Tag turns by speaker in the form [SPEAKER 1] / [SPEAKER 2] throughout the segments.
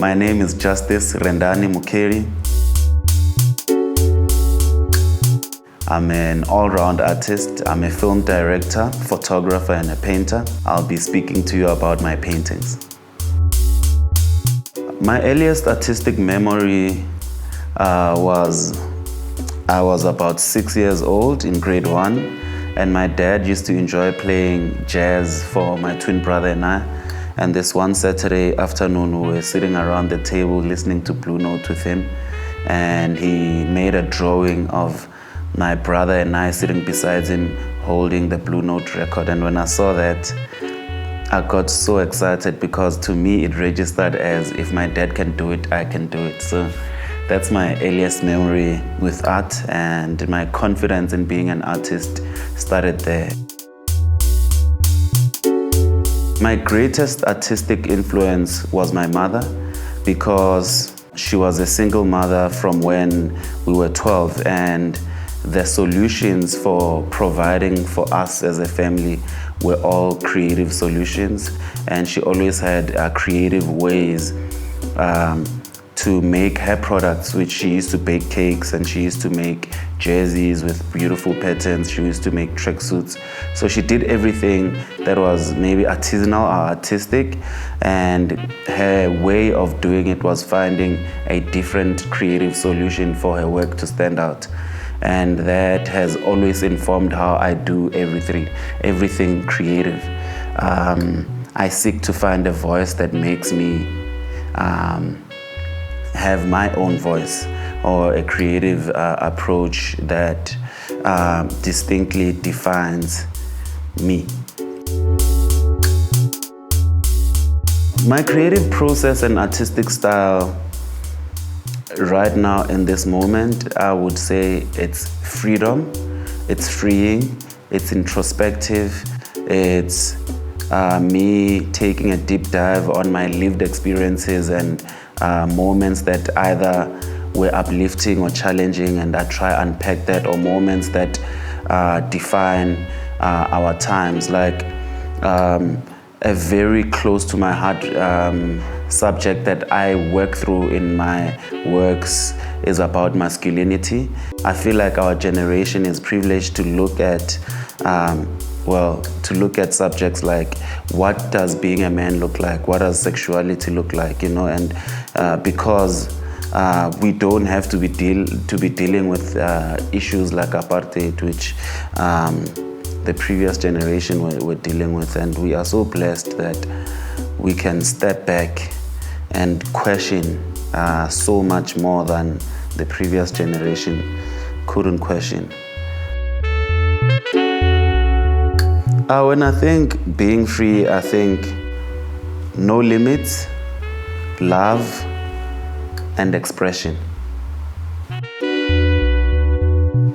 [SPEAKER 1] My name is Justice Rendani Mukhelli. I'm an all-round artist. I'm a film director, photographer, and a painter. I'll be speaking to you about my paintings. My earliest artistic memory was I was about 6 years old in grade 1, and my dad used to enjoy playing jazz for my twin brother and I. And this one Saturday afternoon, we were sitting around the table listening to Blue Note with him, and he made a drawing of my brother and I sitting beside him holding the Blue Note record. And when I saw that, I got so excited because to me it registered as if my dad can do it, I can do it. So that's my earliest memory with art, and my confidence in being an artist started there. My greatest artistic influence was my mother, because she was a single mother from when we were 12, and the solutions for providing for us as a family were all creative solutions, and she always had creative ways to make her products, which she used to bake cakes, and she used to make jerseys with beautiful patterns. She used to make tracksuits. So she did everything that was maybe artisanal or artistic, and her way of doing it was finding a different creative solution for her work to stand out. And that has always informed how I do everything creative. I seek to find a voice that makes me have my own voice, or a creative approach that distinctly defines me. My creative process and artistic style right now in this moment, I would say it's freedom, it's freeing, it's introspective, it's me taking a deep dive on my lived experiences and moments that either were uplifting or challenging, and I try unpack that, or moments that define our times. Like a very close to my heart subject that I work through in my works is about masculinity. I feel like our generation is privileged to look at subjects like, what does being a man look like? What does sexuality look like? You know, and because we don't have to be dealing with issues like apartheid, which the previous generation were dealing with, and we are so blessed that we can step back and question so much more than the previous generation couldn't question. When I think being free, I think no limits, love, and expression.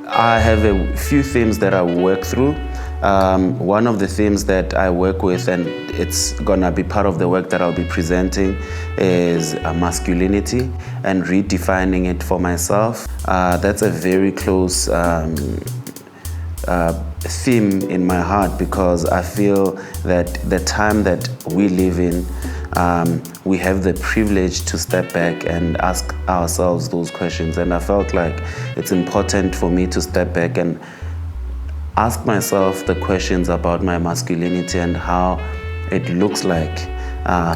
[SPEAKER 1] I have a few themes that I work through. One of the themes that I work with, and it's gonna be part of the work that I'll be presenting, is masculinity and redefining it for myself. That's a very close theme in my heart, because I feel that the time that we live in, we have the privilege to step back and ask ourselves those questions. And I felt like it's important for me to step back and ask myself the questions about my masculinity and how it looks like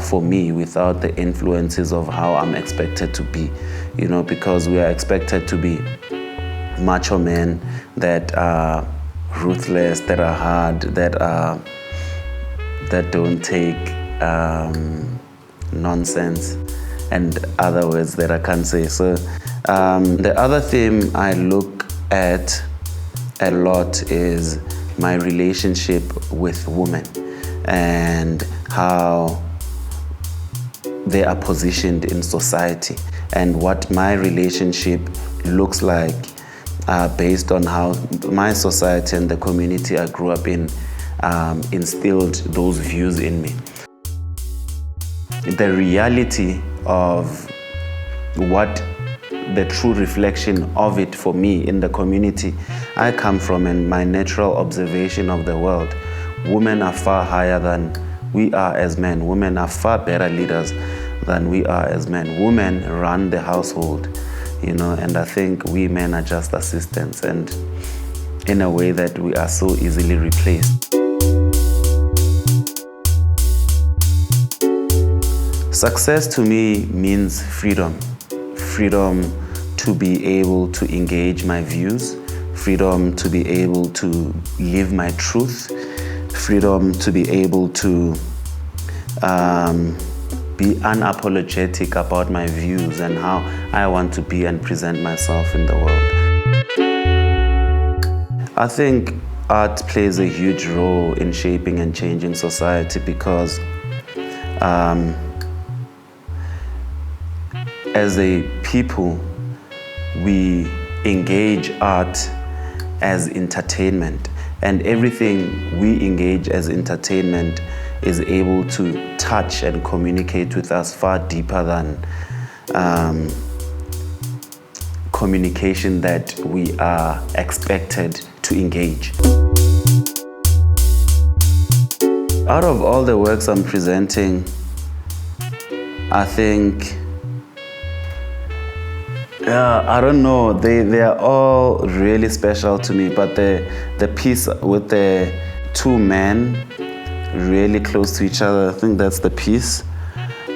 [SPEAKER 1] for me without the influences of how I'm expected to be. You know, because we are expected to be macho men that are ruthless, that are hard, that don't take nonsense, and other words that I can't say. So the other theme I look at a lot is my relationship with women and how they are positioned in society, and what my relationship looks like based on how my society and the community I grew up in instilled those views in me. The reality of what the true reflection of it for me in the community I come from, and my natural observation of the world, women are far higher than we are as men. Women are far better leaders than we are as men. Women run the household, and I think we men are just assistants, and in a way that we are so easily replaced. Success to me means freedom. Freedom to be able to engage my views, freedom to be able to live my truth, freedom to be able to be unapologetic about my views and how I want to be and present myself in the world. I think art plays a huge role in shaping and changing society because as a people, we engage art as entertainment, and everything we engage as entertainment is able to touch and communicate with us far deeper than communication that we are expected to engage. Out of all the works I'm presenting, I think I don't know, they are all really special to me, but the piece with the two men really close to each other, I think that's the piece.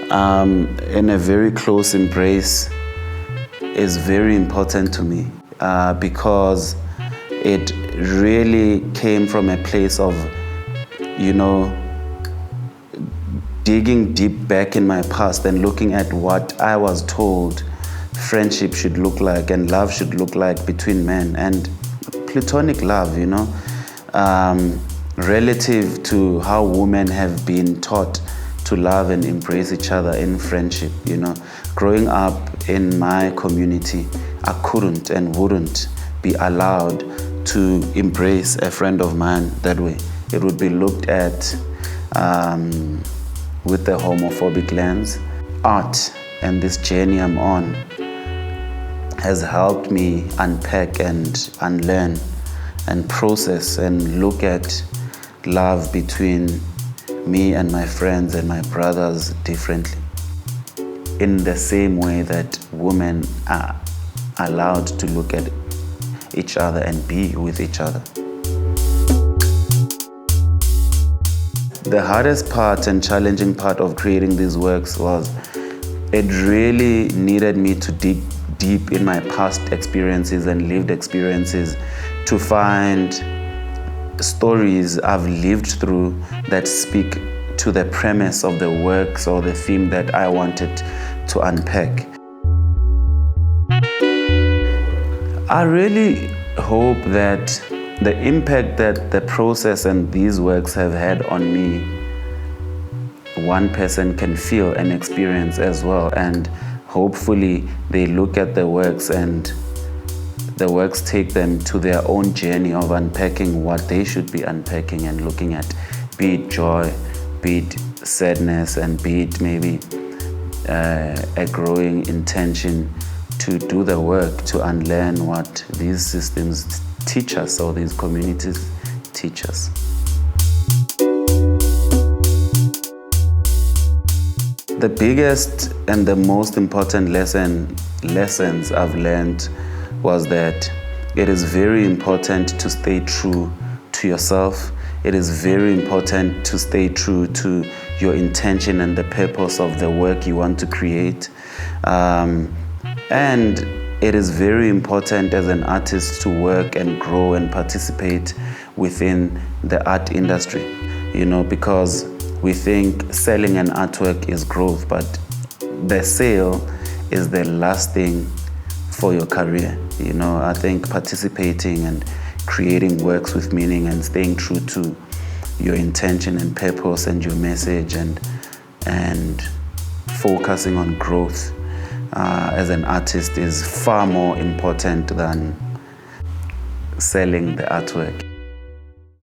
[SPEAKER 1] In a very close embrace is very important to me because it really came from a place of, digging deep back in my past and looking at what I was told friendship should look like and love should look like between men, and platonic love, relative to how women have been taught to love and embrace each other in friendship. Growing up in my community, I couldn't and wouldn't be allowed to embrace a friend of mine that way. It would be looked at with a homophobic lens. Art and this journey I'm on has helped me unpack and unlearn and process and look at love between me and my friends and my brothers differently, in the same way that women are allowed to look at each other and be with each other. The hardest part and challenging part of creating these works was it really needed me to dig deep in my past experiences and lived experiences to find stories I've lived through that speak to the premise of the works or the theme that I wanted to unpack. I really hope that the impact that the process and these works have had on me, one person can feel and experience as well, and hopefully they look at the works and the works take them to their own journey of unpacking what they should be unpacking and looking at, be it joy, be it sadness, and be it maybe a growing intention to do the work to unlearn what these systems teach us or these communities teach us. The biggest and the most important lessons I've learned was that it is very important to stay true to yourself. It is very important to stay true to your intention and the purpose of the work you want to create. And it is very important as an artist to work and grow and participate within the art industry, because we think selling an artwork is growth, but the sale is the last thing for your career. I think participating and creating works with meaning and staying true to your intention and purpose and your message and focusing on growth as an artist is far more important than selling the artwork.